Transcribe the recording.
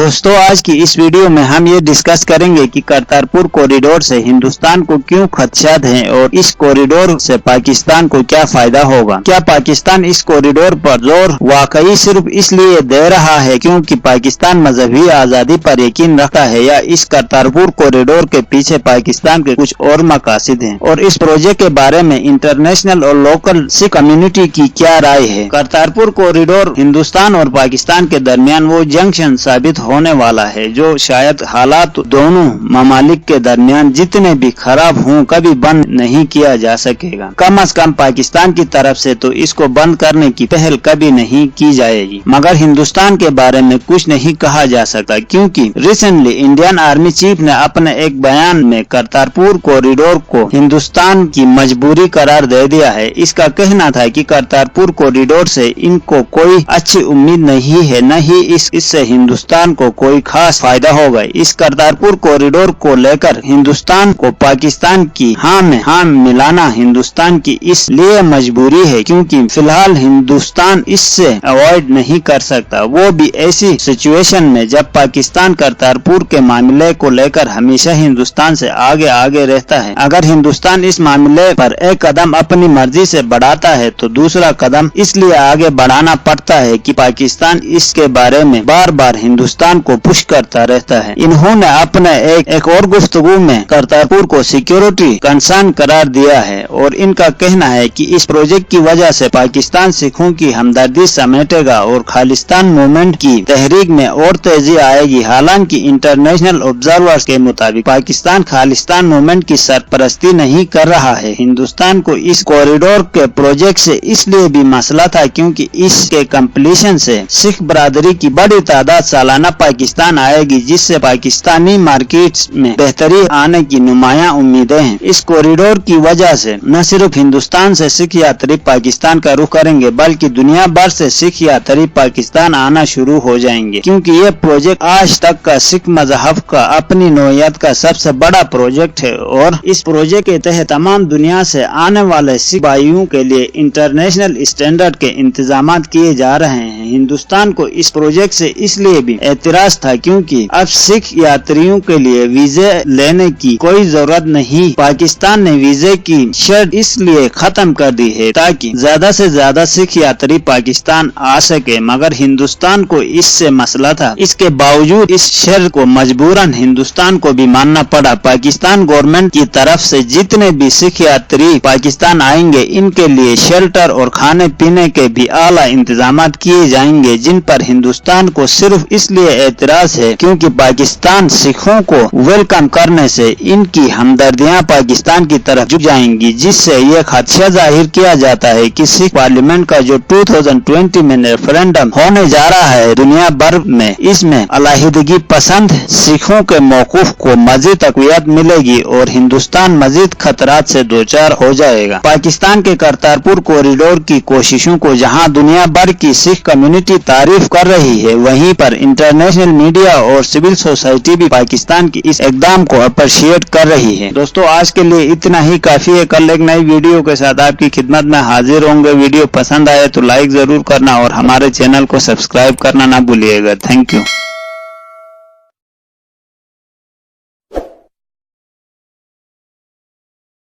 दोस्तों आज की इस वीडियो में हम ये डिस्कस करेंगे कि करतारपुर कॉरिडोर से हिंदुस्तान को क्यों खदशात हैं और इस कॉरिडोर से पाकिस्तान को क्या फायदा होगा। क्या पाकिस्तान इस कॉरिडोर पर जोर वाकई सिर्फ इसलिए दे रहा है क्योंकि पाकिस्तान मजहबी आजादी पर यकीन रखता है, या इस करतारपुर कॉरिडोर के पीछे पाकिस्तान के कुछ और मकासद हैं। और इस प्रोजेक्ट के बारे में इंटरनेशनल और लोकल सिख कम्युनिटी की क्या राय है। करतारपुर कॉरिडोर हिंदुस्तान और पाकिस्तान के दरमियान वो जंक्शन साबित होने वाला है जो शायद हालात दोनों ममालिक के दरमियान जितने भी खराब हों कभी बंद नहीं किया जा सकेगा। कम से कम पाकिस्तान की तरफ से तो इसको बंद करने की पहल कभी नहीं की जाएगी। मगर हिंदुस्तान के बारे में कुछ नहीं कहा जा सकता क्योंकि रिसेंटली इंडियन आर्मी चीफ ने अपने एक बयान में करतारपुर कॉरिडोर को हिंदुस्तान की मजबूरी करार दे दिया है। इसका कहना था कि करतारपुर कॉरिडोर से इनको कोई अच्छी उम्मीद नहीं है, न ही इससे हिंदुस्तान को कोई खास फायदा होगा। इस करतारपुर कॉरिडोर को लेकर हिंदुस्तान को पाकिस्तान की हाँ में हाँ मिलाना हिंदुस्तान की इसलिए मजबूरी है क्योंकि फिलहाल हिंदुस्तान इससे अवॉइड नहीं कर सकता, वो भी ऐसी सिचुएशन में जब पाकिस्तान करतारपुर के मामले को लेकर हमेशा हिंदुस्तान से आगे रहता है। अगर हिंदुस्तान इस मामले पर एक कदम अपनी मर्जी से बढ़ाता है तो दूसरा कदम इसलिए आगे बढ़ाना पड़ता है कि पाकिस्तान इसके बारे में बार बार हिंदुस्तान को पुश करता रहता है। इन्होंने अपने एक और गुफ्तगू में करतारपुर को सिक्योरिटी कंसर्न करार दिया है और इनका कहना है कि इस प्रोजेक्ट की वजह से पाकिस्तान सिखों की हमदर्दी समेटेगा और खालिस्तान मूवमेंट की तहरीक में और तेजी आएगी। हालांकि इंटरनेशनल ऑब्जर्वर्स के मुताबिक पाकिस्तान खालिस्तान मूवमेंट की सरपरस्ती नहीं कर रहा है। हिंदुस्तान को इस कॉरिडोर के प्रोजेक्ट से इसलिए भी मसला था क्योंकि इसके कम्प्लीशन से सिख बरादरी की बड़ी तादाद सालाना पाकिस्तान आएगी, जिससे पाकिस्तानी मार्केट्स में बेहतरी आने की नुमाया उम्मीदें हैं। इस कॉरिडोर की वजह से न सिर्फ हिंदुस्तान से सिख यात्री पाकिस्तान का रुख करेंगे बल्कि दुनिया भर से सिख यात्री पाकिस्तान आना शुरू हो जाएंगे क्योंकि ये प्रोजेक्ट आज तक का सिख मजहब का अपनी नौयत का सबसे बड़ा प्रोजेक्ट है और इस प्रोजेक्ट के तहत तमाम दुनिया से आने वाले सिख भाइयों के लिए इंटरनेशनल स्टैंडर्ड के इंतजाम किए जा रहे हैं। हिंदुस्तान को इस प्रोजेक्ट से इसलिए भी एतराज था क्योंकि अब सिख यात्रियों के लिए वीजे लेने की कोई जरूरत नहीं। पाकिस्तान ने वीजे की शर्त इसलिए खत्म कर दी है ताकि ज्यादा से ज्यादा सिख यात्री पाकिस्तान आ सके, मगर हिंदुस्तान को इससे मसला था। इसके बावजूद इस शर्त को मजबूरन हिंदुस्तान को भी मानना पड़ा। पाकिस्तान गवर्नमेंट की तरफ से जितने भी सिख यात्री पाकिस्तान आएंगे इनके लिए शेल्टर और खाने पीने के भी आला इंतजाम किए जाएंगे, जिन पर हिंदुस्तान को सिर्फ इसलिए एतराज है क्योंकि पाकिस्तान सिखों को वेलकम करने से इनकी हमदर्दियां पाकिस्तान की तरफ झुक जाएंगी, जिससे यह खदशा जाहिर किया जाता है कि सिख पार्लियामेंट का जो 2020 में रेफरेंडम होने जा रहा है दुनिया भर में, इसमें अलहदगी पसंद सिखों के मौकूफ को मजीद तकवीत मिलेगी और हिंदुस्तान मजीद खतरात से दोचार हो जाएगा। पाकिस्तान के करतारपुर कॉरिडोर की कोशिशों को जहां दुनिया भर की सिख कम्युनिटी तारीफ कर रही है, वहीं पर इंटरनेशनल मीडिया और सिविल सोसाइटी भी पाकिस्तान की इस इकदाम को अप्रिशिएट कर रही है। दोस्तों आज के लिए इतना ही काफी है। कल एक नई वीडियो के साथ आपकी खिदमत में हाजिर होंगे। वीडियो पसंद आए तो लाइक जरूर करना और हमारे चैनल को सब्सक्राइब करना ना भूलिएगा। Thank you.